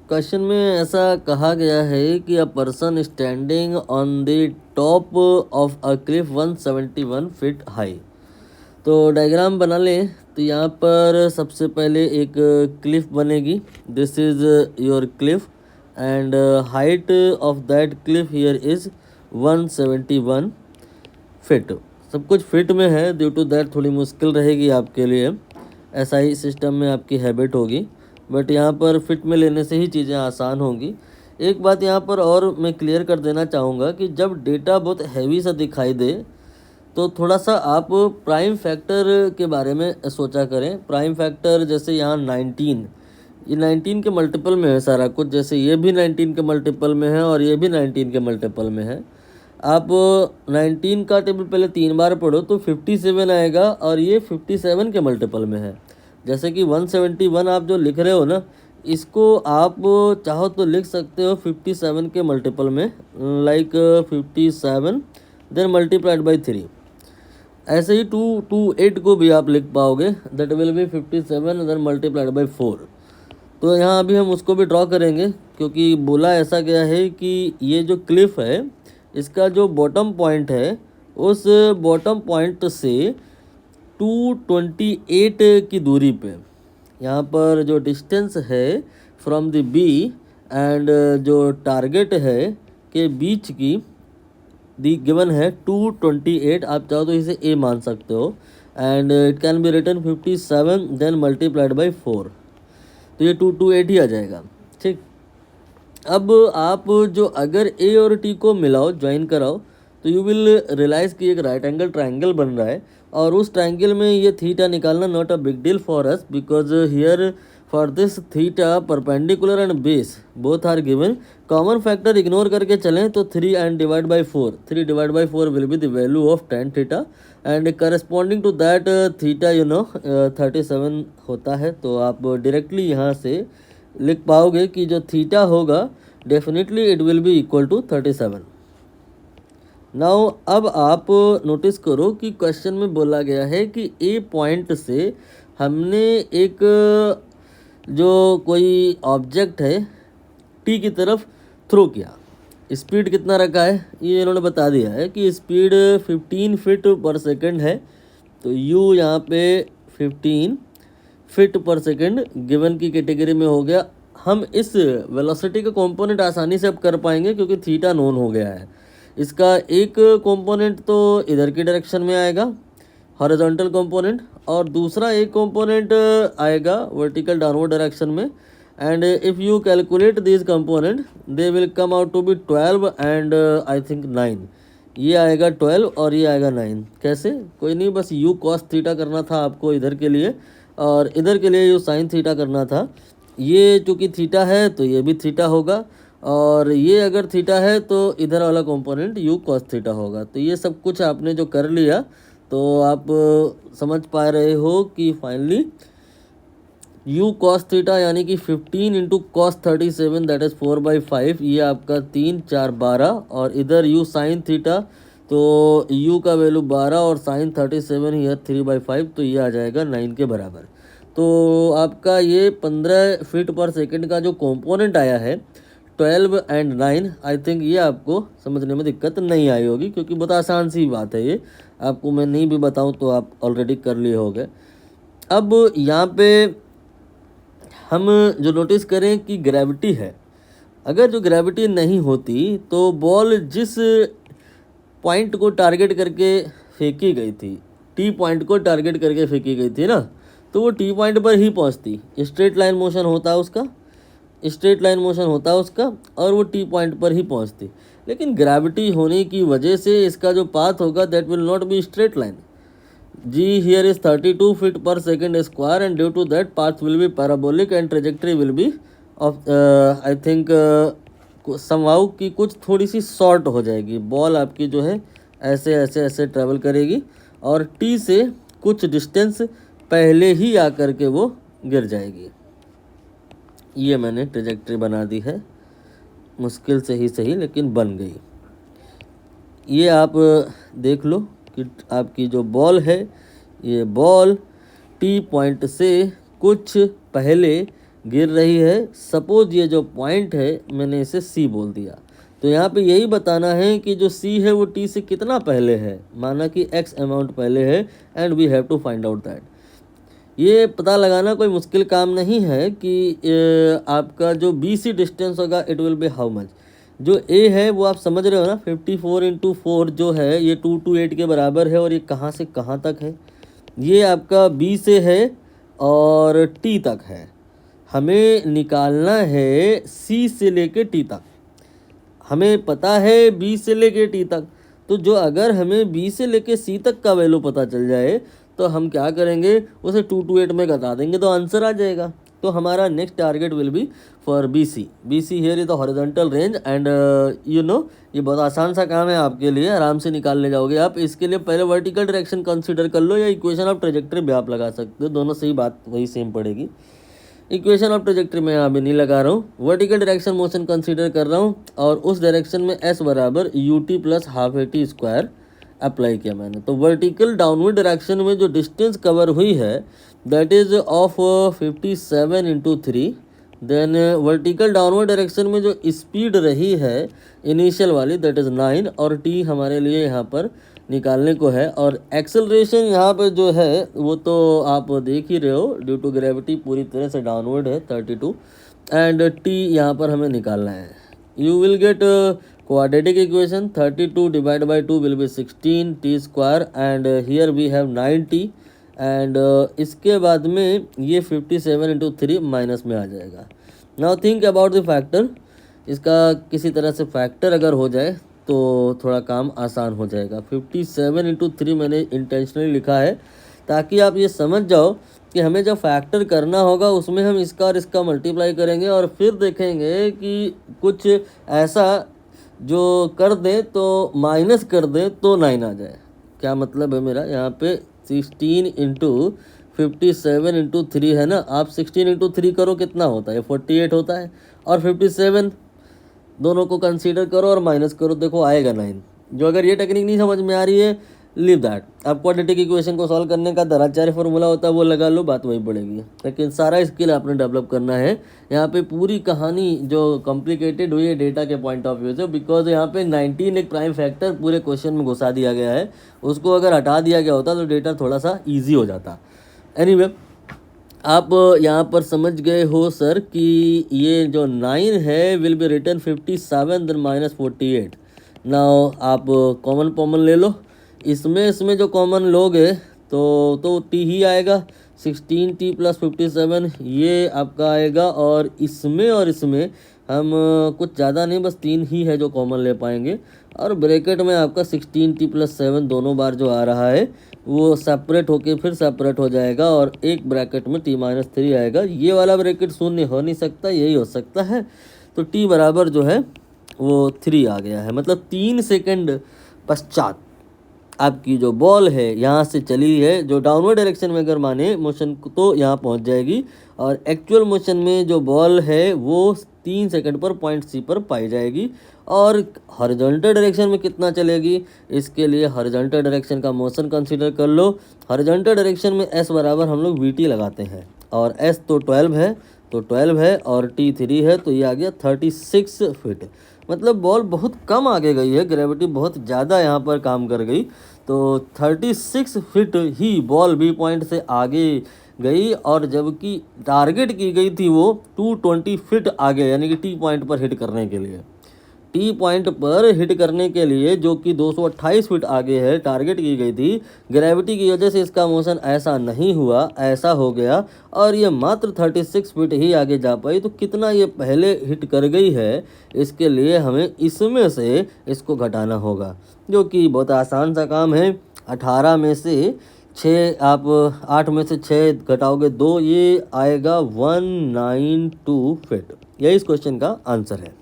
Question में ऐसा कहा गया है कि a person standing on the top of a cliff 171 feet high. तो डायग्राम बना लें। तो यहाँ पर सबसे पहले एक क्लिफ बनेगी। This is your Cliff and height of that Cliff here is 171 fit. सब कुछ फिट में है, ड्यू टू दैट थोड़ी मुश्किल रहेगी आपके लिए। ऐसा ही सिस्टम में आपकी हैबिट होगी, बट यहाँ पर फिट में लेने से ही चीज़ें आसान होंगी। एक बात यहाँ पर और मैं क्लियर कर देना चाहूँगा कि जब डेटा बहुत हैवी सा दिखाई दे तो थोड़ा सा आप प्राइम फैक्टर के बारे में सोचा करें। प्राइम फैक्टर जैसे यहाँ 19, ये 19 के मल्टीपल में है सारा कुछ। जैसे ये भी 19 के मल्टीपल में है और ये भी 19 के मल्टीपल में है। आप 19 का टेबल पहले 3 बार पढ़ो तो 57 आएगा और ये 57 के मल्टीपल में है। जैसे कि 171 आप जो लिख रहे हो ना, इसको आप चाहो तो लिख सकते हो 57 के मल्टीपल में, लाइक 57 देन मल्टीप्लाइड बाई 3। ऐसे ही 228 को भी आप लिख पाओगे, that will be 57 then multiplied by 4। तो यहाँ अभी हम उसको भी ड्रॉ करेंगे, क्योंकि बोला ऐसा गया है कि ये जो क्लिफ है इसका जो बॉटम पॉइंट है उस बॉटम पॉइंट से 228 की दूरी पे, यहाँ पर जो डिस्टेंस है फ्रॉम द बी एंड जो टारगेट है के बीच की दी गिवन है 228। आप चाहो तो इसे ए मान सकते हो and it can be written 57 then multiplied by 4। तो ये 228 ही आ जाएगा। ठीक, अब आप जो अगर ए और टी को मिलाओ, ज्वाइन कराओ, तो यू विल रियलाइज़ कि एक राइट एंगल ट्राइंगल बन रहा है। और उस ट्राइंगल में ये थीटा निकालना not a big deal for us, because here for this theta perpendicular and base both are given. Common factor ignore करके चलें तो 3 and divide by 4, 3 divide by 4 will be the value of tan theta and corresponding to that theta 37 होता है। तो आप directly यहाँ से लिख पाओगे कि जो थीटा होगा definitely it will be equal to 37। Now अब आप नोटिस करो कि क्वेश्चन में बोला गया है कि ए पॉइंट से हमने एक जो कोई ऑब्जेक्ट है टी की तरफ थ्रो किया। स्पीड कितना रखा है ये इन्होंने बता दिया है कि स्पीड 15 फीट पर सेकेंड है। तो यू यहाँ पे 15 फीट पर सेकेंड गिवन की कैटेगरी में हो गया। हम इस वेलोसिटी का कंपोनेंट आसानी से अब कर पाएंगे क्योंकि थीटा नोन हो गया है। इसका एक कंपोनेंट तो इधर की डायरेक्शन में आएगा, हॉरिजॉन्टल कंपोनेंट, और दूसरा एक कंपोनेंट आएगा वर्टिकल डाउनवर्ड डायरेक्शन में। And if you calculate this component they will come out to be 12 and I think 9। ये आएगा 12 और ये आएगा 9। कैसे? कोई नहीं, बस यू कॉस थीटा करना था आपको इधर के लिए और इधर के लिए यू साइन थीटा करना था। ये चूँकि थीटा है तो ये भी थीटा होगा, और ये अगर थीटा है तो इधर वाला कंपोनेंट यू कॉस थीटा होगा। तो ये सब कुछ आपने जो कर लिया तो आप समझ पा रहे हो कि फाइनली यू कॉस थीटा यानी कि 15 इंटू कॉस 37 दैट इज़ 4/5, ये आपका 3 4 12, और इधर यू साइन थीटा तो यू का वैल्यू 12 और साइन 37 हियर 3/5, तो ये आ जाएगा 9 के बराबर। तो आपका ये 15 फीट पर सेकंड का जो कंपोनेंट आया है 12 एंड 9, आई थिंक ये आपको समझने में दिक्कत नहीं आई होगी क्योंकि बहुत आसान सी बात है। ये आपको मैं नहीं भी बताऊं तो आप ऑलरेडी कर लिए होंगे। अब यहाँ पे हम जो नोटिस करें कि ग्रेविटी है, अगर जो ग्रेविटी नहीं होती तो बॉल जिस पॉइंट को टारगेट करके फेंकी गई थी, टी पॉइंट को टारगेट करके फेंकी गई थी ना, तो वो टी पॉइंट पर ही पहुंचती। स्ट्रेट लाइन मोशन होता है उसका, स्ट्रेट लाइन मोशन होता है उसका, और वो टी पॉइंट पर ही पहुंचती। लेकिन ग्रेविटी होने की वजह से इसका जो पाथ होगा that will not be straight line. G here is 32 feet per second square and due to that path will be parabolic and trajectory will be of I think somehow की कुछ थोड़ी सी शॉर्ट हो जाएगी। Ball आपकी जो है ऐसे ऐसे ऐसे ट्रेवल करेगी और टी से कुछ डिस्टेंस पहले ही आकर के वो गिर जाएगी। ये मैंने ट्रेजेक्ट्री बना दी है, मुश्किल से ही सही लेकिन बन गई। ये आप देख लो कि आपकी जो बॉल है, ये बॉल टी पॉइंट से कुछ पहले गिर रही है। सपोज ये जो पॉइंट है मैंने इसे सी बोल दिया, तो यहाँ पे यही बताना है कि जो सी है वो टी से कितना पहले है, माना कि एक्स अमाउंट पहले है and we have to find out that. ये पता लगाना कोई मुश्किल काम नहीं है कि आपका जो बी सी डिस्टेंस होगा it will B how much. जो ए है वो आप समझ रहे हो ना, 54 इंटू 4 जो है ये 228 के बराबर है, और ये कहाँ से कहाँ तक है, ये आपका बी से है और टी तक है। हमें निकालना है सी से लेके टी तक। हमें पता है बी से लेके टी तक, तो जो अगर हमें बी से लेके सी तक का वैल्यू पता चल जाए तो हम क्या करेंगे, उसे 228 में घटा देंगे तो आंसर आ जाएगा। तो हमारा next target will be for B C. B C here is the horizontal range and you know ये बहुत आसान सा काम है आपके लिए, आराम से निकाल ले जाओगे आप। इसके लिए पहले वर्टिकल डायरेक्शन कंसीडर कर लो या इक्वेशन ऑफ ट्रेजेक्टरी भी आप लगा सकते हो, दोनों सही बात वही सेम पड़ेगी। इक्वेशन ऑफ ट्रेजेक्टरी में अभी नहीं लगा रहा हूँ, वर्टिकल डायरेक्शन मोशन कंसीडर कर रहा हूँ, और उस डायरेक्शन में एस बराबर U T plus half A T square apply किया मैंने। तो वर्टिकल डाउनवर्ड डायरेक्शन में जो डिस्टेंस कवर हुई है that is of 57 into 3। Then vertical downward direction में जो स्पीड रही है इनिशियल वाली दैट इज़ 9, और टी हमारे लिए यहाँ पर निकालने को है। और एक्सेलरेशन यहाँ पे जो है वो तो आप देख ही रहे हो, ड्यू टू ग्रेविटी पूरी तरह से डाउनवर्ड है 32, एंड टी यहाँ पर हमें निकालना है। You will get quadratic equation 32 divide by 2 will be 16 t square, and here we have 9 t, and इसके बाद में ये 57 इंटू 3 माइनस में आ जाएगा। Now think about the factor. इसका किसी तरह से फैक्टर अगर हो जाए तो थोड़ा काम आसान हो जाएगा। 57 इंटू 3 मैंने इंटेंशनली लिखा है ताकि आप ये समझ जाओ कि हमें जब फैक्टर करना होगा उसमें हम इसका और इसका मल्टीप्लाई करेंगे, और फिर देखेंगे कि कुछ ऐसा जो कर दें तो माइनस कर दें तो 9 आ जाए। क्या मतलब है मेरा, यहाँ पे 16 इंटू 57 इंटू 3 है ना, आप 16 इंटू 3 करो कितना होता है, 48 होता है, और 57 दोनों को कंसीडर करो और माइनस करो, देखो आएगा 9। जो अगर ये टेक्निक नहीं समझ में आ रही है लीव दैट, आप क्वाड्रेटिक इक्वेशन को सॉल्व करने का दराचार्य फॉर्मूला होता है वो लगा लो, बात वही पड़ेगी। लेकिन सारा स्किल आपने डेवलप करना है। यहाँ पे पूरी कहानी जो कॉम्प्लिकेटेड हुई है डेटा के पॉइंट ऑफ व्यू से, बिकॉज यहाँ पे 19 एक प्राइम फैक्टर पूरे क्वेश्चन में घुसा दिया गया है, उसको अगर हटा दिया गया होता तो डेटा थोड़ा सा ईजी हो जाता। एनीवे आप यहाँ पर समझ गए हो सर कि ये जो 9 है will be written 57 then minus 48। Now आप कॉमन ले लो, इसमें जो कॉमन लोगे तो टी ही आएगा, 16t प्लस 57 ये आपका आएगा, और इसमें हम कुछ ज़्यादा नहीं बस 3 ही है जो कॉमन ले पाएंगे, और ब्रैकेट में आपका 16t प्लस 7 दोनों बार जो आ रहा है वो सेपरेट होके फिर सेपरेट हो जाएगा, और एक ब्रैकेट में t-3 आएगा। ये वाला ब्रैकेट शून्य हो नहीं सकता, यही हो सकता है। तो t बराबर जो है वो 3 आ गया है, मतलब 3 सेकंड पश्चात आपकी जो बॉल है यहाँ से चली है, जो डाउनवर्ड डायरेक्शन में अगर माने मोशन तो यहाँ पहुँच जाएगी, और एक्चुअल मोशन में जो बॉल है वो 3 सेकंड पर पॉइंट सी पर पाई जाएगी। और हॉरिजॉन्टल डायरेक्शन में कितना चलेगी, इसके लिए हॉरिजॉन्टल डायरेक्शन का मोशन कंसीडर कर लो। हॉरिजॉन्टल डायरेक्शन में एस बराबर हम लोग वी लगाते हैं, और एस तो 12 है तो 12 है, और टी 3 है तो ये आ गया 36 फीट। मतलब बॉल बहुत कम आगे गई है, ग्रेविटी बहुत ज़्यादा यहाँ पर काम कर गई, तो 36 फीट ही बॉल बी पॉइंट से आगे गई, और जबकि टारगेट की गई थी वो 220 फीट आगे, यानी कि टी पॉइंट पर हिट करने के लिए। टी पॉइंट पर हिट करने के लिए जो कि 228 फीट आगे है टारगेट की गई थी, ग्रेविटी की वजह से इसका मोशन ऐसा नहीं हुआ, ऐसा हो गया, और ये मात्र 36 फीट ही आगे जा पाई। तो कितना ये पहले हिट कर गई है, इसके लिए हमें इसमें से इसको घटाना होगा, जो कि बहुत आसान सा काम है। 18 में से 6 आप 8 में से 6 घटाओगे 2, ये आएगा 192 फीट। यही इस क्वेश्चन का आंसर है।